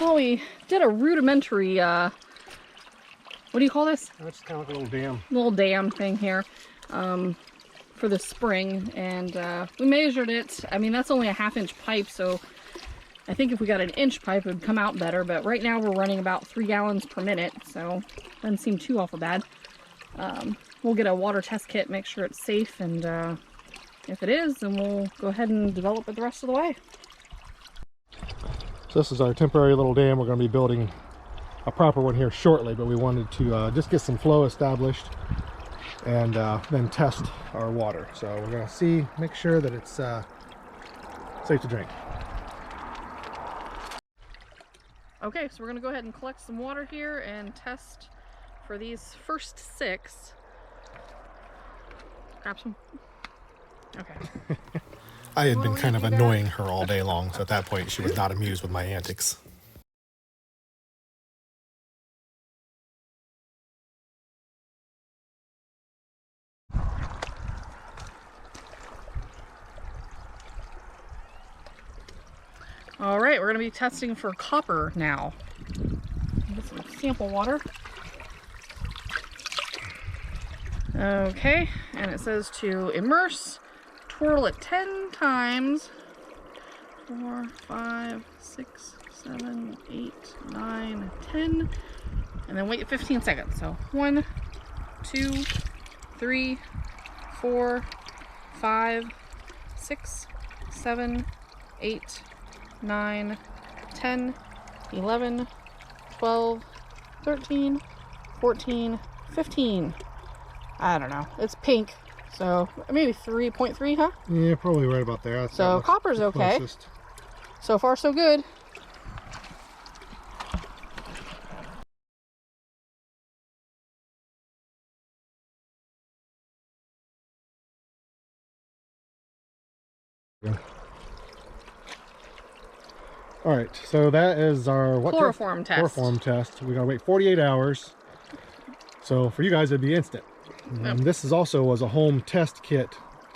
Well, we did a rudimentary, what do you call this? That's kind of like a little dam. Little dam thing here for the spring, and we measured it. I mean, that's only a 1/2-inch pipe, so I think if we got an inch pipe, it would come out better, but right now we're running about 3 gallons per minute, so doesn't seem too awful bad. We'll get a water test kit, make sure it's safe, and if it is, then we'll go ahead and develop it the rest of the way. So this is our temporary little dam. We're going to be building a proper one here shortly, but we wanted to just get some flow established and then test our water. So we're going to make sure that it's safe to drink. Okay, so we're going to go ahead and collect some water here and test for these first 6. Grab some. Okay. I had been kind of annoying her all day long, so at that point she was not amused with my antics. All right, we're going to be testing for copper now. Get some sample water. Okay, and it says to immerse, twirl it 10 times. 4, 5, 6, 7, 8, 9, 10. And then wait 15 seconds. So 1, 2, 3, 4, 5, 6, 7, 8, 9, 10, 11, 12, 13, 14, 15. I don't know. It's pink, so maybe 3.3, huh? Yeah, probably right about there. So copper's okay. Closest. So far, so good. Yeah. All right, so that is our Chloroform test. Chloroform test. We gotta wait 48 hours. So for you guys, it'd be instant. Yep. This is also was a home test kit.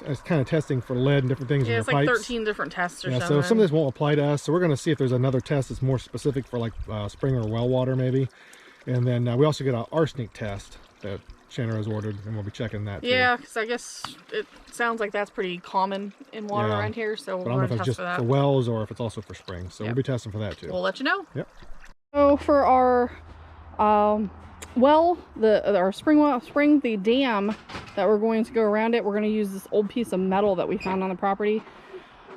It's kind of testing for lead and different things in your it's like pipes. 13 different tests or yeah, something. so some of this won't apply to us. So we're going to see if there's another test that's more specific for like spring or well water maybe. And then we also get an arsenic test that Chandra has ordered, and we'll be checking that too. Yeah, because I guess it sounds like that's pretty common in water around here. So but I don't know if it's just for wells or if it's also for spring. So we'll be testing for that too. We'll let you know. Yep. So for our well, our spring, the dam that we're going to go around it, we're going to use this old piece of metal that we found on the property.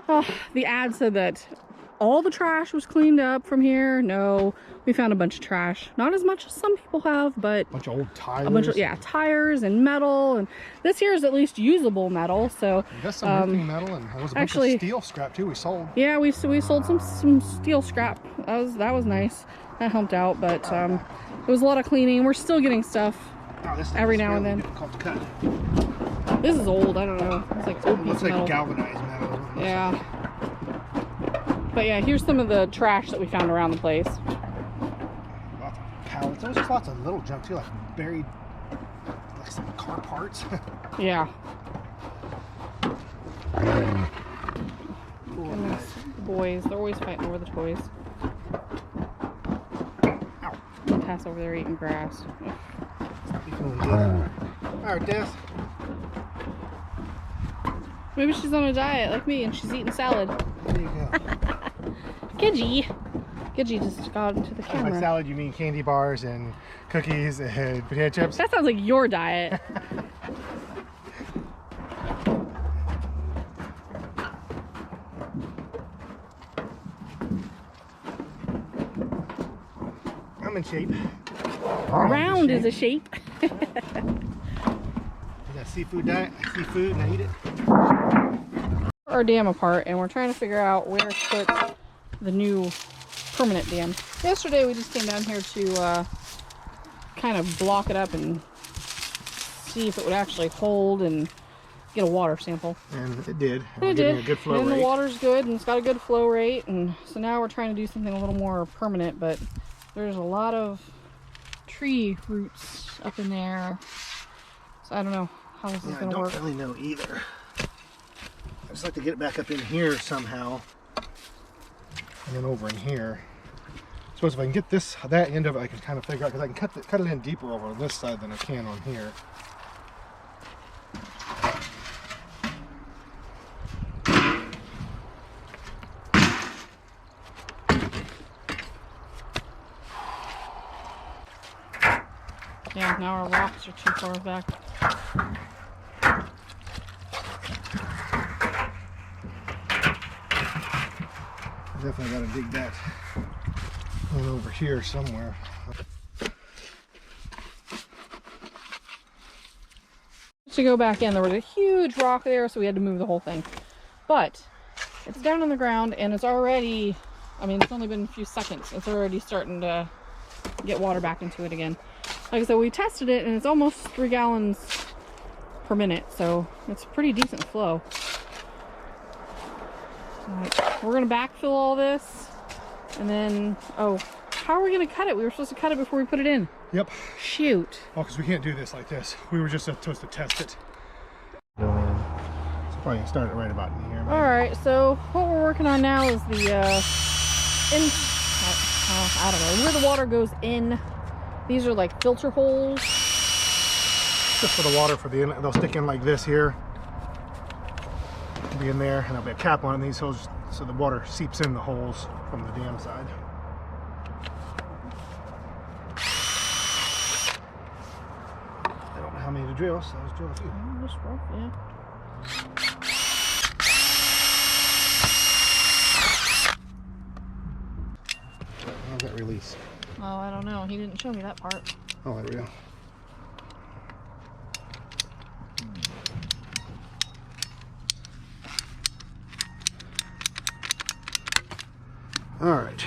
The ad said that all the trash was cleaned up from here. No, we found a bunch of trash. Not as much as some people have, but a bunch of old tires. A bunch of tires and metal, and this here is at least usable metal. So we got some roofing metal, and there was a bunch of steel scrap too. We sold. Yeah, we sold some steel scrap. That was nice. That helped out, but it was a lot of cleaning. We're still getting stuff every now and then. Difficult to cut. This is old. I don't know. It's like old piece of metal. Looks like galvanized metal. Yeah. But yeah, here's some of the trash that we found around the place. Lots of pallets. There was just lots of little junk too, like buried, like some car parts. Yeah. Goodness, the boys, they're always fighting over the toys. Ow. Tess over there eating grass. Alright, Tess. Maybe she's on a diet like me and she's eating salad. There you go. Gidgey just got into the camera. By salad, you mean candy bars and cookies and potato chips? That sounds like your diet. I'm in shape. Round is a shape. You got seafood diet, seafood, and I eat it. Our dam apart, and we're trying to figure out where to put the new permanent dam. Yesterday we just came down here to kind of block it up and see if it would actually hold and get a water sample. And it did. And it did. A good flow and rate. The water's good and it's got a good flow rate, and so now we're trying to do something a little more permanent, but there's a lot of tree roots up in there, so I don't know how this is going to work. I don't really know either. I just like to get it back up in here somehow, and then over in here. So suppose if I can get that end of it, I can kind of figure out, because I can cut it in deeper over on this side than I can on here. Yeah, now our rocks are too far back. Definitely got to dig that one over here somewhere. To go back in, there was a huge rock there, so we had to move the whole thing. But it's down on the ground, and it's already, I mean, it's only been a few seconds. It's already starting to get water back into it again. Like I said, we tested it, and it's almost 3 gallons per minute, so it's a pretty decent flow. Alright, we're going to backfill all this, and then, oh, how are we going to cut it? We were supposed to cut it before we put it in. Yep. Shoot. Oh, because we can't do this like this. We were just supposed to test it. So probably gonna start it right about in here. Alright, so what we're working on now is the, I don't know, where the water goes in. These are like filter holes. Just for the water for the, they'll stick in like this here. Be in there, and there'll be a cap on these holes so the water seeps in the holes from the dam side. I don't know how many to drill, so let's drill a few. Just rough, yeah. How's that release? Oh, I don't know. He didn't show me that part. Oh, there we go. All right.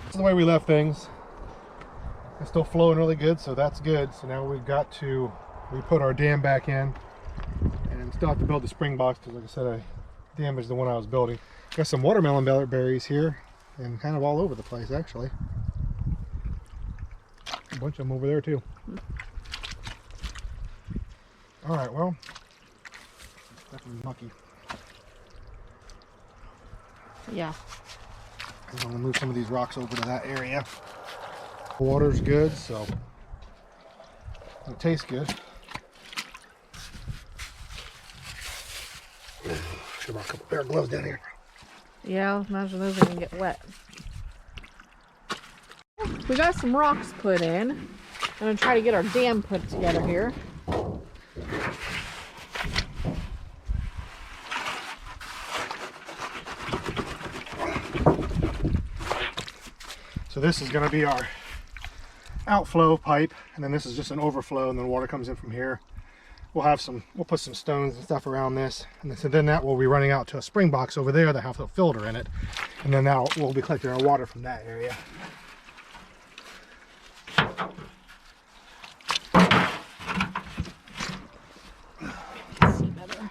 That's the way we left things. It's still flowing really good, so that's good. So now we've got to re-put our dam back in, and still have to build the spring box because, like I said, I damaged the one I was building. Got some watermelon berries here, and kind of all over the place actually. A bunch of them over there too. All right, well, it's definitely mucky. Yeah. I'm going to move some of these rocks over to that area. The water's good, so it tastes good. Should have brought a couple pair of gloves down here. Yeah, imagine those are gonna get wet. We got some rocks put in. I'm gonna try to get our dam put together here. So this is going to be our outflow pipe, and then this is just an overflow, and then water comes in from here. We'll put some stones and stuff around this, and then that will be running out to a spring box over there that have a filter in it, and then now we'll be collecting our water from that area. See better.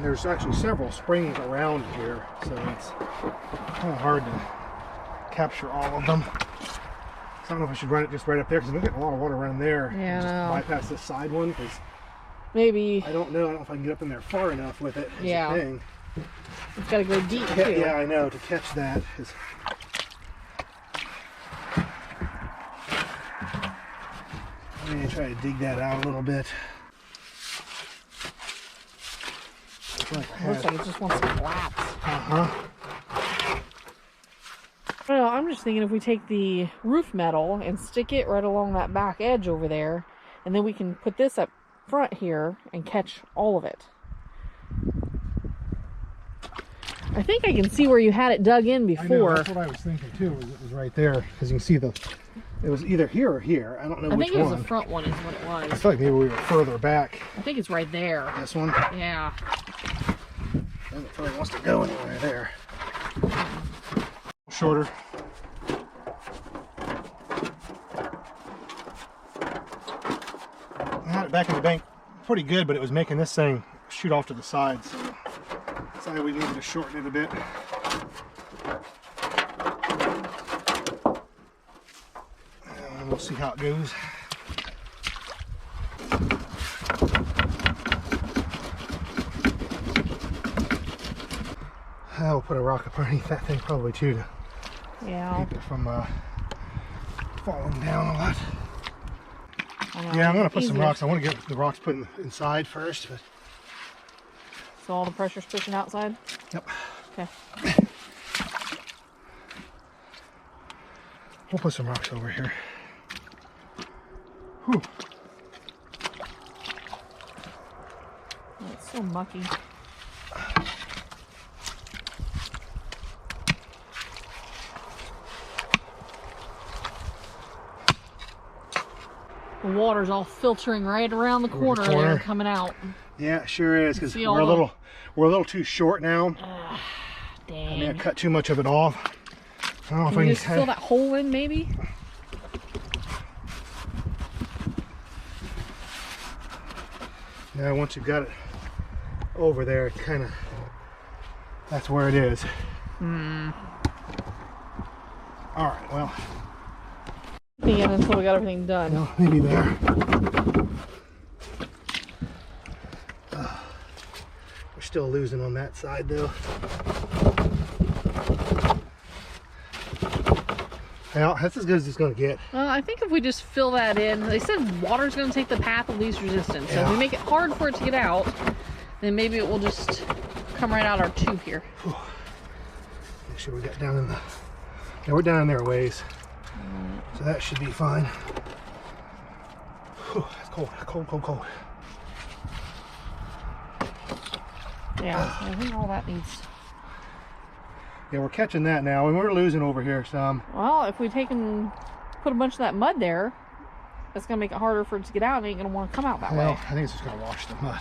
There's actually several springs around here, so it's kind of hard to capture all of them. So I don't know if I should run it just right up there, because we're getting a lot of water running there. Yeah, just no. bypass this side one, because Maybe. I don't know if I can get up in there far enough with it. Yeah. The thing. It's got to go deep too. Yeah, I know, to catch that is. I'm going to try to dig that out a little bit. Looks like it just wants to collapse. Uh-huh. I don't know, I'm just thinking if we take the roof metal and stick it right along that back edge over there, and then we can put this up front here and catch all of it. I think I can see where you had it dug in before. I know, that's what I was thinking too, was it was right there, because you can see it was either here or here. I don't know which one. I think it was the front one is what it was. I feel like maybe we were further back. I think it's right there. This one? Yeah. And it probably wants to go anywhere there. Shorter. I had it back in the bank pretty good, but it was making this thing shoot off to the side, so decided we needed to shorten it a bit. and we'll see how it goes. I'll put a rock up underneath that thing probably too to keep it from falling down a lot. Yeah, I'm gonna put some rocks. I want to get the rocks put inside first. But... So all the pressure's pushing outside? Yep. Okay. We'll put some rocks over here. Whew. Oh, it's so mucky. The water's all filtering right around the corner there and coming out. Yeah, it sure is, because we're a little too short now. Dang. I may have cut too much of it off. I don't know if I Can you can just fill that hole in, maybe? Yeah, once you've got it over there, it kind of, that's where it is. All right, well. Again, until we got everything done. No, maybe there. We're still losing on that side though. Well, that's as good as it's going to get. Well, I think if we just fill that in, they said water's going to take the path of least resistance. So if we make it hard for it to get out, then maybe it will just come right out our tube here. Whew. Make sure we got down in the, yeah, we're down in there a ways. So that should be fine. Whew, it's cold, cold, cold, cold. Yeah, I think all that needs. Yeah, we're catching that now, and we're losing over here some. Well, if we take and put a bunch of that mud there, that's going to make it harder for it to get out. It ain't going to want to come out that way. I think it's just going to wash the mud.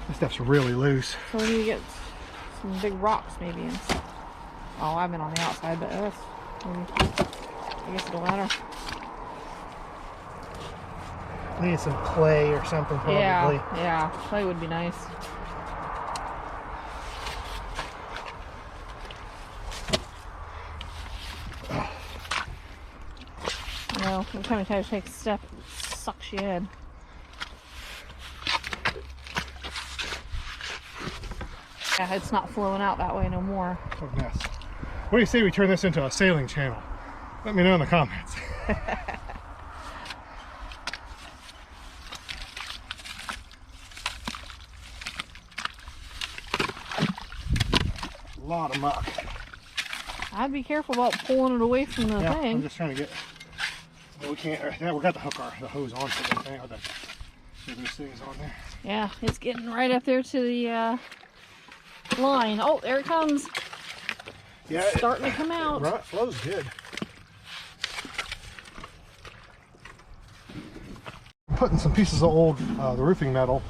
This stuff's really loose. So we need to get some big rocks maybe. Oh, I've been on the outside, but that's maybe, I guess it don't matter. We need some clay or something probably. Yeah, clay would be nice. You know, every time you try to take a step, it sucks you in. Yeah, it's not flowing out that way no more. What a mess. What do you say we turn this into a sailing channel? Let me know in the comments. A lot of muck. I'd be careful about pulling it away from the thing. I'm just trying to get. Well, we can't. Yeah, we got the hose on for the thing. Or those things on there. Yeah, it's getting right up there to the line. Oh, there it comes. Yeah, it's starting to come out. Right, flow's good. Putting some pieces of old the roofing metal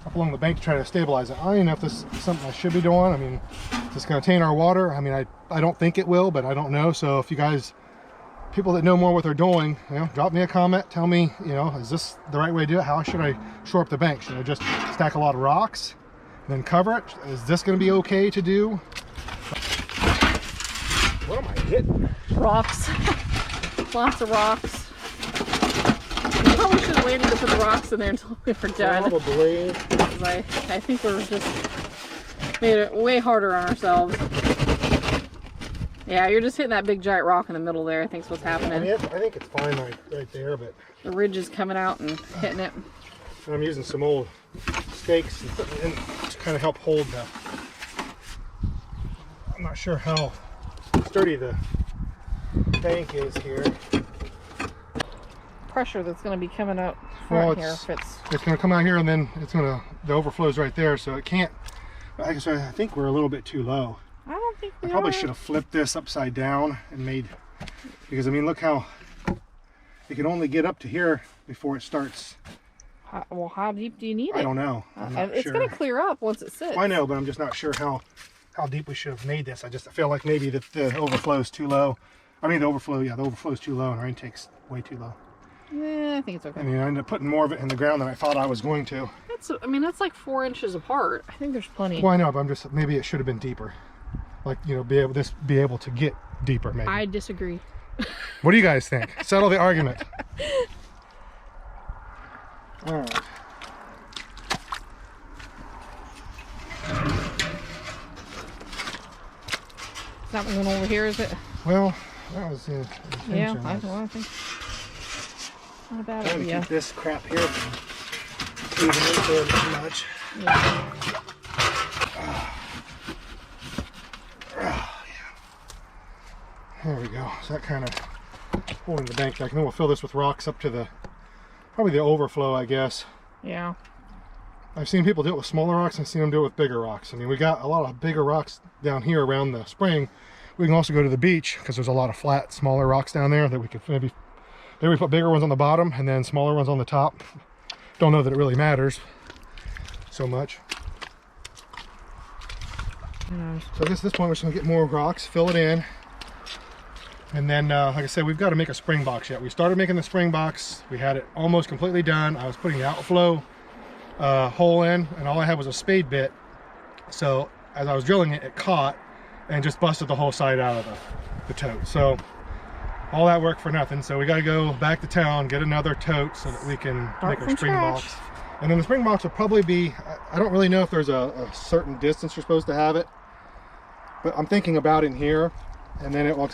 up along the bank to try to stabilize it. I don't even know if this is something I should be doing. I mean, is this going to taint our water? I mean, I don't think it will, but I don't know. So if you guys, people that know more what they're doing, you know, drop me a comment. Tell me, you know, is this the right way to do it? How should I shore up the bank? Should I just stack a lot of rocks and then cover it? Is this going to be okay to do? What am I hitting? Rocks. Lots of rocks. We probably should have waited to put the rocks in there until we were done. Probably. I think we're just made it way harder on ourselves. Yeah, you're just hitting that big giant rock in the middle there. I think is what's happening. I mean, I think it's fine right there, but the ridge is coming out and hitting it. And I'm using some old stakes and putting it in to kind of help hold the. I'm not sure how sturdy the bank is here. Pressure that's going to be coming out front here. It's going to come out here, and then it's going to, the overflow's right there, so it can't. I think we're a little bit too low. I don't think we I probably should have flipped this upside down and made, because I mean, look how it can only get up to here before it starts. Well, how deep do you need it? I don't know. It's going to clear up once it sits. Well, I know, but I'm just not sure how deep we should have made this. I feel like maybe the overflow is too low. I mean, the overflow is too low, and our intake's way too low. Yeah, I think it's okay. I mean, I ended up putting more of it in the ground than I thought I was going to. I mean, that's like 4 inches apart. I think there's plenty. Well, I know, but maybe it should have been deeper. Like, you know, be able to get deeper, maybe. I disagree. What do you guys think? Settle the argument. All right. That one over here, is it? Well, that was the Yeah, intention. I think. Not a bad Trying to idea. keep this crap here from moving into it too much. Yeah. There we go. So that kind of holding the bank back. And then we'll fill this with rocks up to probably the overflow, I guess. Yeah. I've seen people do it with smaller rocks and I've seen them do it with bigger rocks. I mean, we got a lot of bigger rocks down here around the spring. We can also go to the beach because there's a lot of flat, smaller rocks down there that we could maybe we put bigger ones on the bottom and then smaller ones on the top. Don't know that it really matters so much. So I guess at this point we're just gonna get more rocks, fill it in. And then, like I said, we've got to make a spring box yet. We started making the spring box. We had it almost completely done. I was putting the outflow hole in, and all I had was a spade bit. So as I was drilling it, it caught and just busted the whole side out of the tote. So all that work for nothing. So we got to go back to town, get another tote so that we can make our spring box. And then the spring box will probably be, I don't really know if there's a certain distance you're supposed to have it, but I'm thinking about in here. And then it'll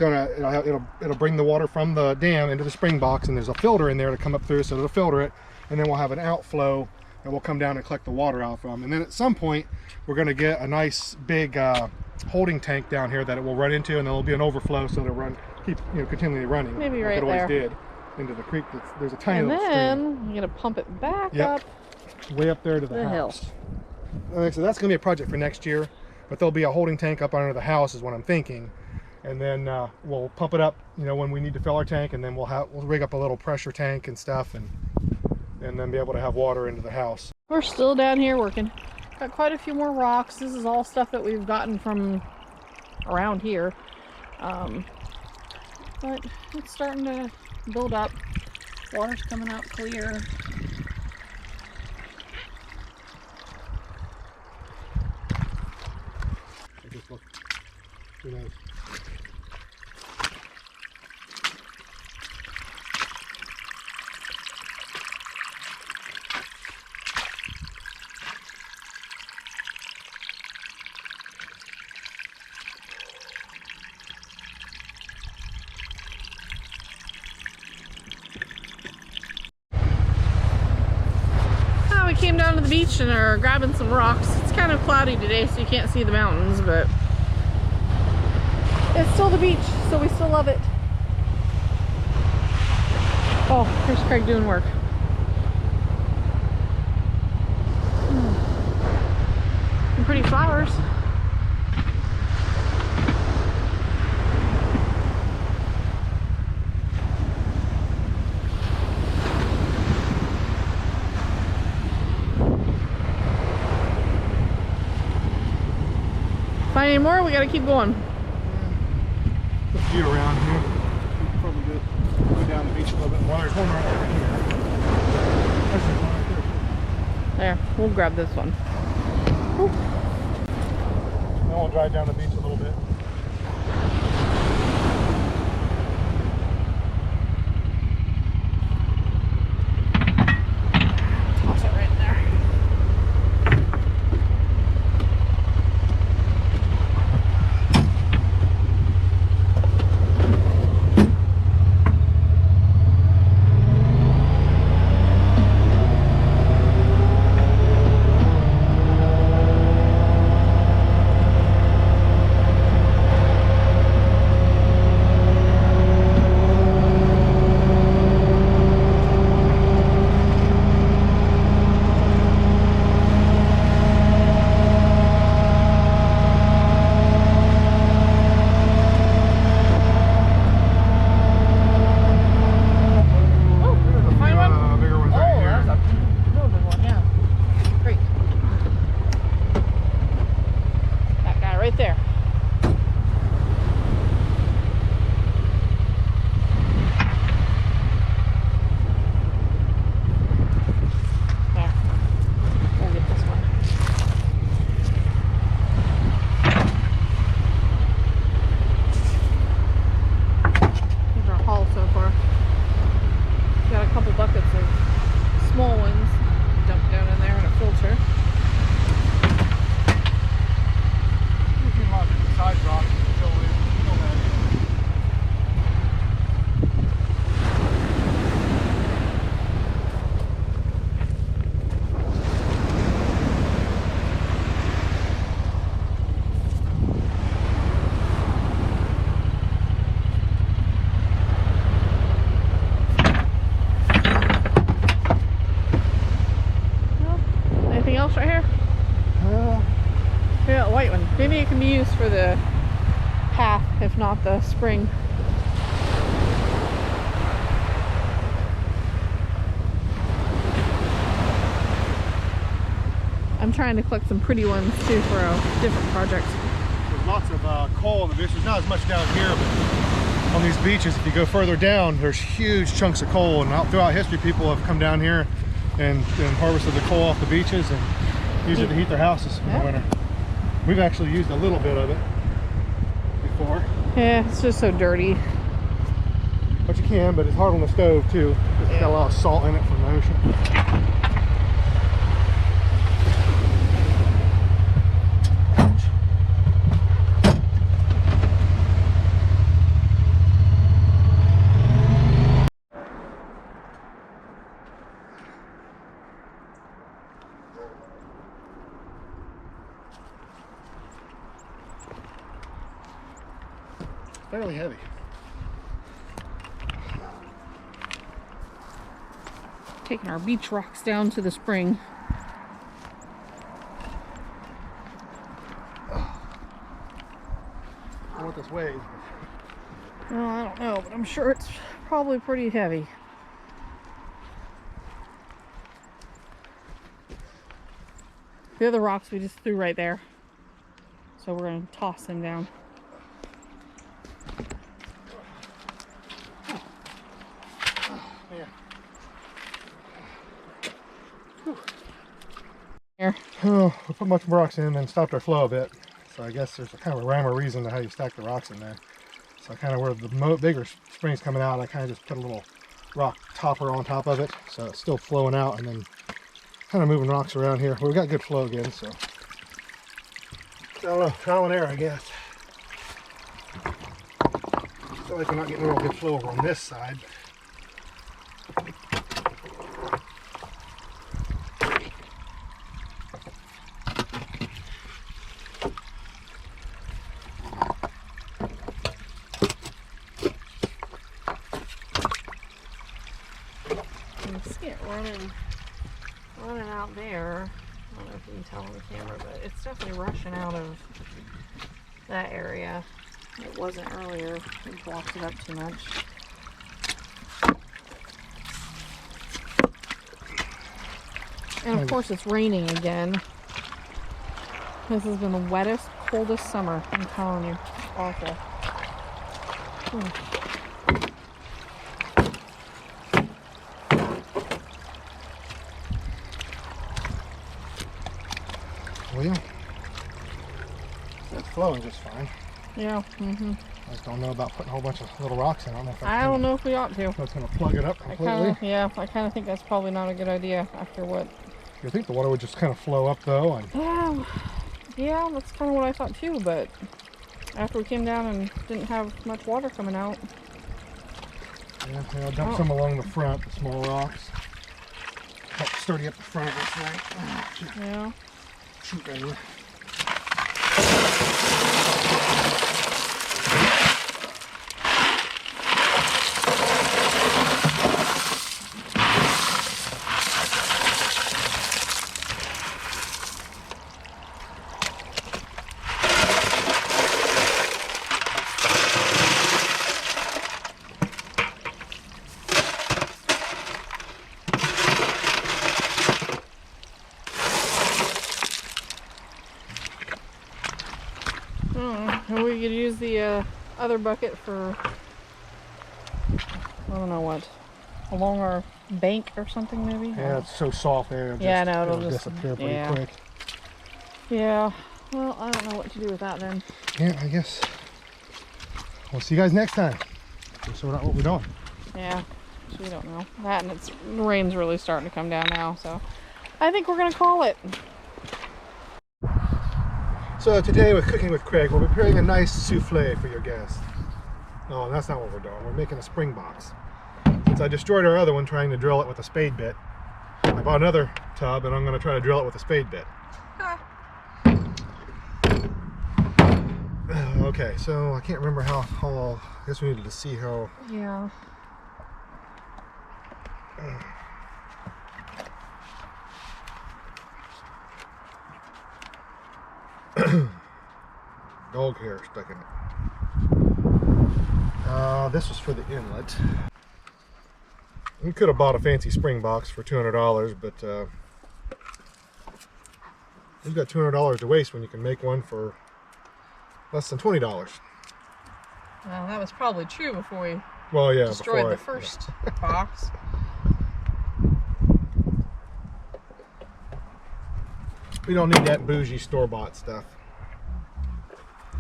bring the water from the dam into the spring box, and there's a filter in there to come up through, so it'll filter it, and then we'll have an outflow that we'll come down and collect the water out from. And then at some point we're going to get a nice big holding tank down here that it will run into, and there'll be an overflow so it'll keep continually running. Maybe like right it always there did into the creek. There's a tiny and little then stream. you're gonna pump it back Yep. up Way up there to the house. Hill. So that's gonna be a project for next year, but there'll be a holding tank up under the house is what I'm thinking. And then we'll pump it up, when we need to fill our tank, and then we'll rig up a little pressure tank and stuff, and then be able to have water into the house. We're still down here working. Got quite a few more rocks. This is all stuff that we've gotten from around here. But it's starting to build up. Water's coming out clear. Who knows? We came down to the beach and are grabbing some rocks. It's kind of cloudy today, so you can't see the mountains, but it's still the beach, so we still love it. Oh, here's Craig doing work. Some pretty flowers. Find any more? We gotta keep going. A few around here. We can probably go down the beach a little bit more. There's one right over here. There's one right there. There, we'll grab this one. Whew. Then we'll drive down the beach a little bit. Toss it right in there. Right there. There. We'll get this one. You drop white one. Maybe it can be used for the path, if not the spring. I'm trying to collect some pretty ones too for a different project. There's lots of coal in the beach. There's not as much down here, but on these beaches, if you go further down, there's huge chunks of coal. And throughout history, people have come down here and harvested the coal off the beaches and used it to heat their houses in the winter. We've actually used a little bit of it before. Yeah, it's just so dirty. But you can, but it's hard on the stove too. It's got a lot of salt in it from the ocean. Fairly heavy. Taking our beach rocks down to the spring. I don't know what this weighs. Well, I don't know, but I'm sure it's probably pretty heavy. The other rocks we just threw right there. So we're going to toss them down. Here. Oh, we put much rocks in and stopped our flow a bit. So I guess there's a kind of a rhyme or reason to how you stack the rocks in there. So kind of where the bigger spring's coming out, I kind of just put a little rock topper on top of it. So it's still flowing out and then kind of moving rocks around here. We've got good flow again, so. I don't know, trial and error, I guess. I feel like we're not getting real good flow over on this side. Running out there. I don't know if you can tell on the camera, but it's definitely rushing out of that area. It wasn't earlier. It blocked it up too much. And of course it's raining again. This has been the wettest, coldest summer. I'm telling you. It's awful. Well, yeah. It's flowing just fine. Yeah. I just don't know about putting a whole bunch of little rocks in. I don't know if we ought to. That's going to plug it up completely. I kind of think that's probably not a good idea after what. You think the water would just kind of flow up though? And yeah, that's kind of what I thought too. But after we came down and didn't have much water coming out. Yeah, dump some along the front, the small rocks. Help sturdy up the front of this right. Yeah. Shoot right here. We could use the other bucket for, I don't know what, along our bank or something maybe? Yeah, it's so soft there. Yeah, no, it'll just disappear pretty quick. Yeah, well, I don't know what to do with that then. Yeah, I guess we'll see you guys next time. We'll sort out what we're doing. Yeah, we don't know. That and the rain's really starting to come down now, so I think we're going to call it. So today with Cooking with Craig, we're preparing a nice souffle for your guests. No, that's not what we're doing. We're making a spring box. Since I destroyed our other one trying to drill it with a spade bit, I bought another tub and I'm going to try to drill it with a spade bit. Okay, so I can't remember how I guess we needed to see how. Yeah. dog hair stuck in it. This was for the inlet. We could have bought a fancy spring box for $200, but you've got $200 to waste when you can make one for less than $20. Well, that was probably true before we destroyed the first box. We don't need that bougie store-bought stuff.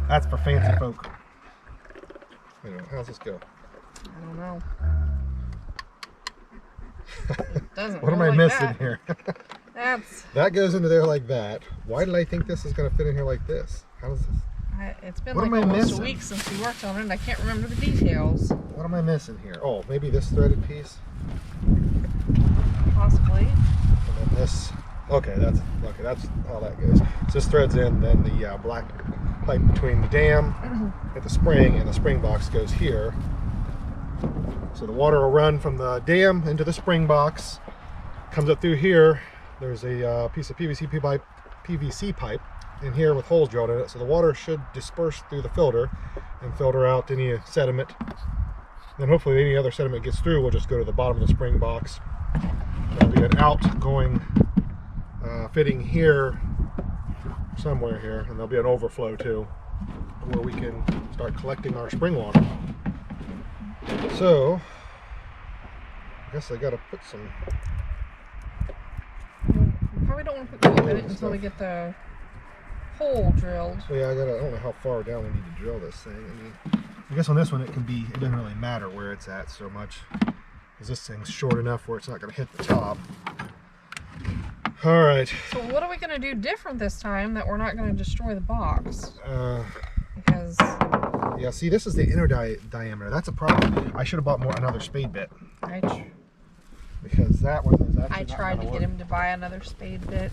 That's for fancy folk. Anyway, how's this go? I don't know. It doesn't. What am I like missing that. here? That's. That goes into there like that. Why did I think this is going to fit in here like this? How does this? It's been What like am I almost missing? a week since we worked on it, and I can't remember the details. What am I missing here? Oh, maybe this threaded piece. Possibly. And then this. Okay, that's how that goes. So this threads in, then the black pipe between the dam at the spring and the spring box goes here. So the water will run from the dam into the spring box, comes up through here. There's a piece of PVC pipe in here with holes drilled in it, so the water should disperse through the filter and filter out any sediment. Then hopefully any other sediment gets through will just go to the bottom of the spring box. There'll be an outgoing fitting here somewhere here, and there'll be an overflow too, where we can start collecting our spring water. So I guess I gotta put some. We probably don't want to put glue in it until we get the hole drilled. So yeah, I don't know how far down we need to drill this thing. I mean, I guess on this one it doesn't really matter where it's at so much, because this thing's short enough where it's not gonna hit the top. All right. So what are we going to do different this time that we're not going to destroy the box? Because... Yeah, see, this is the inner diameter. That's a problem. I should have bought another spade bit. Because that one is actually I tried to get him to buy another spade bit.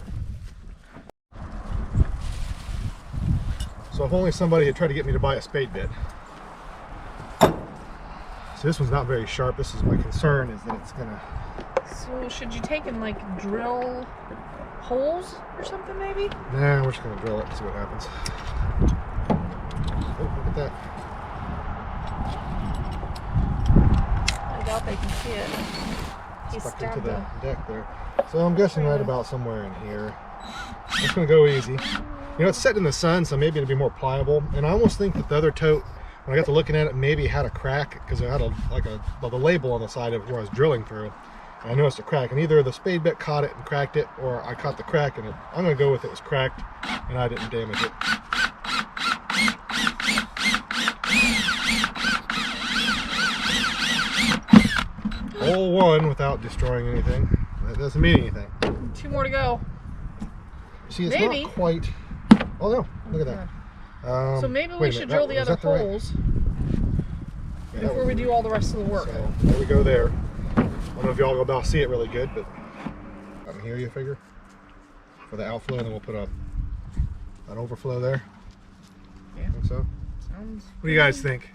So if only somebody had tried to get me to buy a spade bit. So this one's not very sharp. This is my concern, is that it's going to... So should you take and like drill holes or something maybe? Nah, we're just gonna drill it and see what happens. Oh, look at that. I doubt they can see it. He Stuck into stabbed the deck there. So I'm guessing right about somewhere in here. I'm just gonna go easy. You know, it's set in the sun, so maybe it'll be more pliable. And I almost think that the other tote, when I got to looking at it, maybe had a crack, because it had the label on the side of where I was drilling through. I noticed a crack, and either the spade bit caught it and cracked it, or I caught the crack in it. I'm going to go with it was cracked, and I didn't damage it. Hole one without destroying anything. That doesn't mean anything. 2 more to go. See, it's maybe. not quite... Oh no, look at that. So maybe we should drill the other holes before we do all the rest of the work. So, there we go there. I don't know if y'all will be able to see it really good, but I'm here, you figure, for the outflow, and then we'll put an overflow there. Yeah. Think so? Sounds. What do you guys think?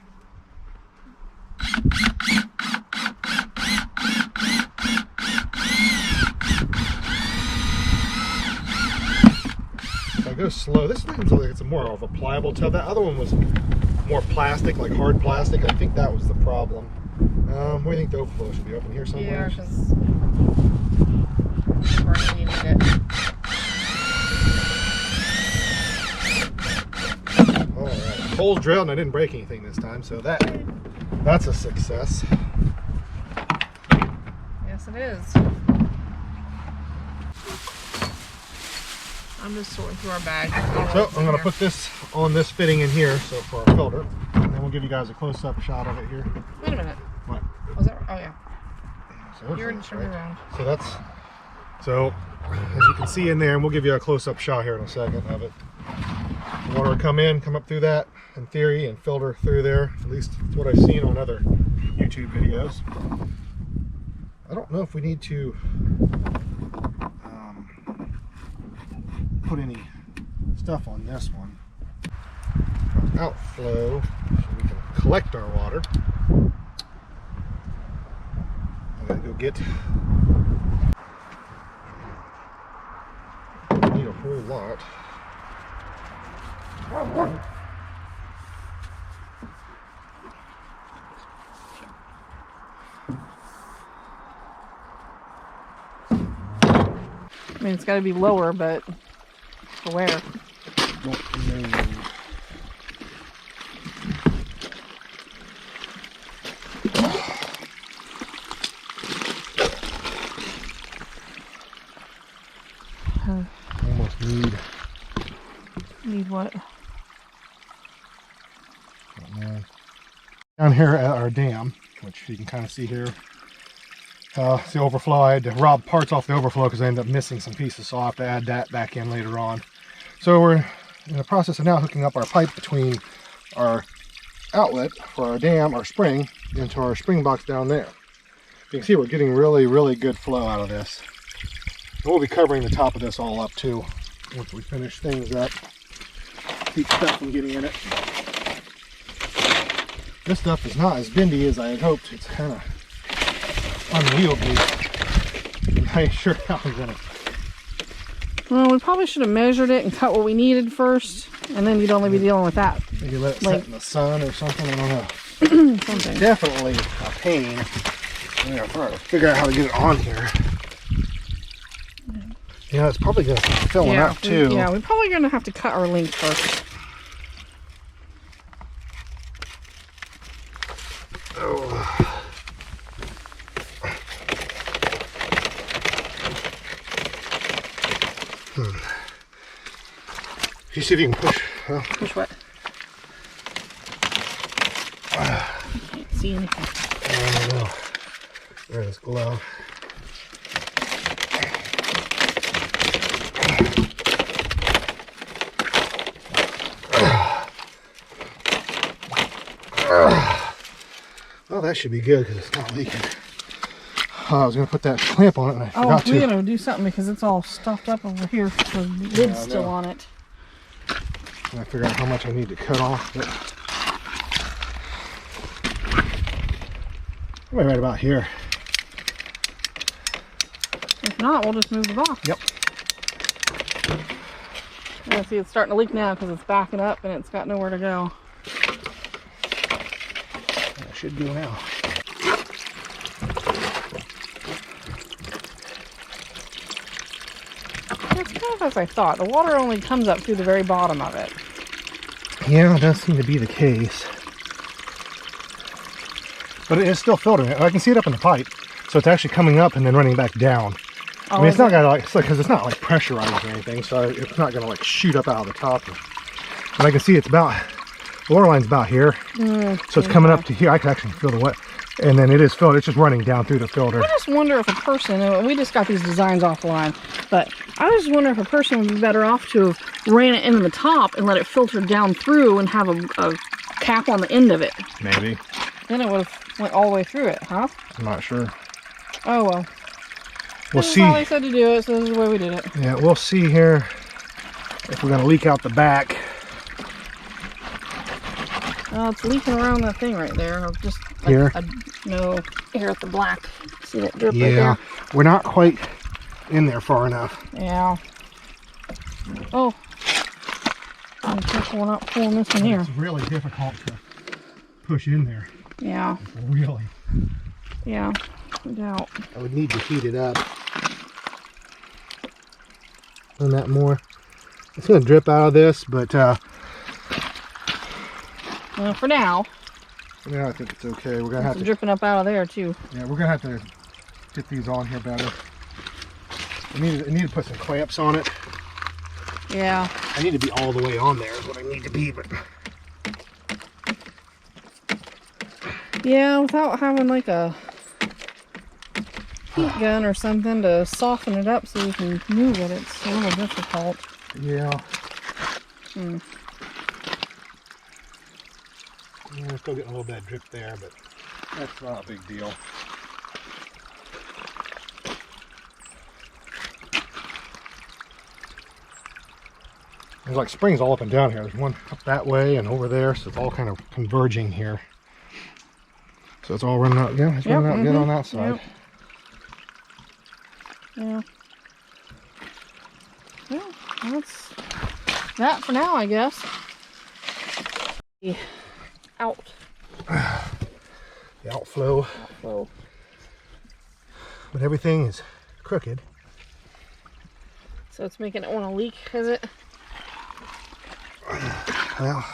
If I go slow, this seems like it's more of a pliable tub. That other one was more plastic, like hard plastic. I think that was the problem. What do you think the overflow should be up in here somewhere? Yeah, because you need it. Alright, hole's drilled and I didn't break anything this time, so that's a success. Yes, it is. I'm just sorting through our bag. So I'm going to put this on this fitting in here, so for our filter, and then we'll give you guys a close-up shot of it here. Wait a minute. What? Was that? Oh yeah. So You're in turn around. So as you can see in there, and we'll give you a close-up shot here in a second of it. The water will come up through that in theory and filter through there. At least it's what I've seen on other YouTube videos. I don't know if we need to put any stuff on this one. Outflow, so we can collect our water. I gotta go get. Need a whole lot. mean, it's got to be lower, but to where? Don't know. Almost Need what? Oh, man. Down here at our dam, which you can kind of see here, it's the overflow. I had to rob parts off the overflow because I ended up missing some pieces, so I'll have to add that back in later on. So we're in the process of now hooking up our pipe between our outlet for our dam, our spring, into our spring box down there. You can see we're getting really good flow out of this. And we'll be covering the top of this all up too once we finish things up. Keep stuff from getting in it. This stuff is not as bendy as I had hoped. It's kind of unwieldy. I'm not sure how I'm gonna. Well, we probably should have measured it and cut what we needed first, and then you'd only be dealing with that. Maybe let it Like, set in the sun or something. I don't know. something. Definitely a pain. I'm gonna try to figure out how to get it on here. Yeah, it's probably gonna fill it up too. Yeah, we're probably gonna have to cut our length first. Oh. You see if you can push. Well, Push what? Can't see anything. I don't know. There's this glove. Well, that should be good because it's not leaking. I was going to put that clamp on it and I forgot to. Oh, we're going to do something because it's all stuffed up over here. The lid's still on it. And I figure out how much I need to cut off. But probably right about here. If not, we'll just move the box. Yep. Yeah, see, it's starting to leak now because it's backing up and it's got nowhere to go. That should go now. It's kind of as I thought. The water only comes up through the very bottom of it. Yeah, it does seem to be the case. But it is still filtering it. I can see it up in the pipe. So it's actually coming up and then running back down. I mean, it's not gonna because it's not like pressurized or anything, so it's not gonna like shoot up out of the top. But I can see it's about, the water line's about here. So it's coming up to here. I can actually feel the wet. And then it is filled. It's just running down through the filter. I just wonder if a person, we just got these designs offline, but I just wonder if a person would be better off to have ran it into the top and let it filter down through and have a cap on the end of it. Maybe. Then it would have went all the way through it, huh? I'm not sure. Oh well. We'll This see. is how they said to do it, so this is the way we did it. Yeah, we'll see here if we're gonna leak out the back. Oh, it's leaking around that thing right there. I'll just like, Here? No, here at the black. See that drip right Yeah, there? we're not quite in there far enough. Yeah. Oh. I'm careful we're not pulling this in here. It's really difficult to push in there. Yeah. Really. Yeah. No doubt. I would need to heat it up. And that more. It's gonna drip out of this, but Well, for now. yeah, I think it's okay. We're gonna have It's to. dripping up out of there too. Yeah, we're gonna have to get these on here better. I need to put some clamps on it. Yeah. I need to be all the way on there is what I need to be, but Yeah, without having like a heat gun or something to soften it up so you can move it, it's a little difficult. yeah. Hmm. Yeah, we're still getting a little bit of drip there, but that's not a big deal. There's like springs all up and down here. There's one up that way and over there, so it's all kind of converging here. So it's all running out. Yeah, it's running out good on that side. Yep. Yeah. Well, that's that for now, I guess. Out. The outflow. So, But everything is crooked. So it's making it want to leak, is it? Well,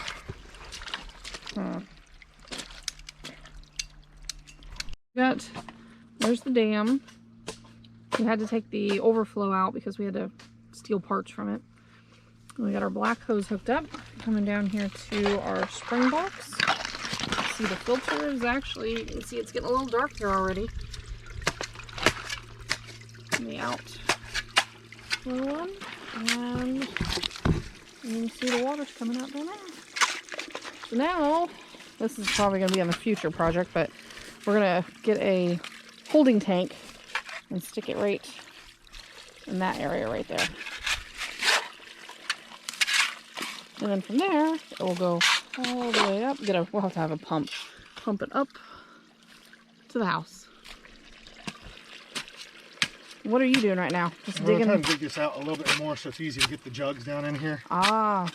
There's the dam. We had to take the overflow out because we had to steal parts from it. And we got our black hose hooked up. Coming down here to our spring box. See, the filter is actually, you can see it's getting a little dark there already. The outflow one, and you can see the water's coming out there now. So now, this is probably going to be on the future project, but we're going to get a holding tank and stick it right in that area right there. And then from there, it will go all the way up. We'll have to have a pump it up to the house. What are you doing right now? Just digging? I'm trying to dig this out a little bit more so it's easy to get the jugs down in here. Ah.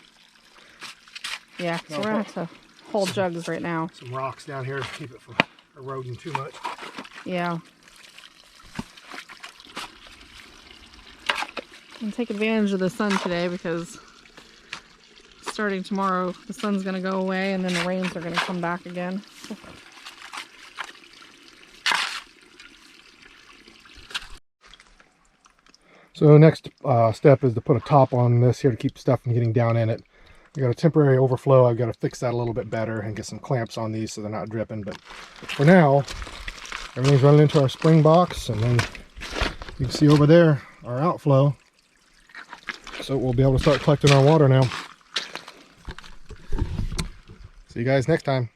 Yeah, so we're going to have to hold jugs right now. Some rocks down here to keep it from eroding too much. Yeah. And take advantage of the sun today because starting tomorrow, the sun's going to go away and then the rains are going to come back again. So next step is to put a top on this here to keep stuff from getting down in it. I got a temporary overflow. I've got to fix that a little bit better and get some clamps on these so they're not dripping. But for now, everything's running into our spring box, and then you can see over there our outflow. So we'll be able to start collecting our water now. See you guys next time.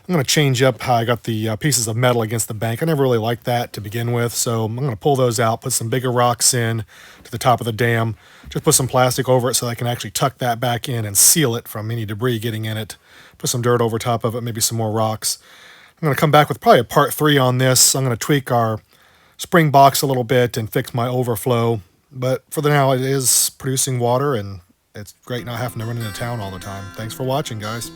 I'm going to change up how I got the pieces of metal against the bank. I never really liked that to begin with, so I'm going to pull those out, put some bigger rocks in to the top of the dam, just put some plastic over it so I can actually tuck that back in and seal it from any debris getting in it. Put some dirt over top of it, maybe some more rocks. I'm going to come back with probably a part 3 on this. I'm going to tweak our spring box a little bit and fix my overflow, but for now it is producing water, and it's great not having to run into town all the time. Thanks for watching, guys.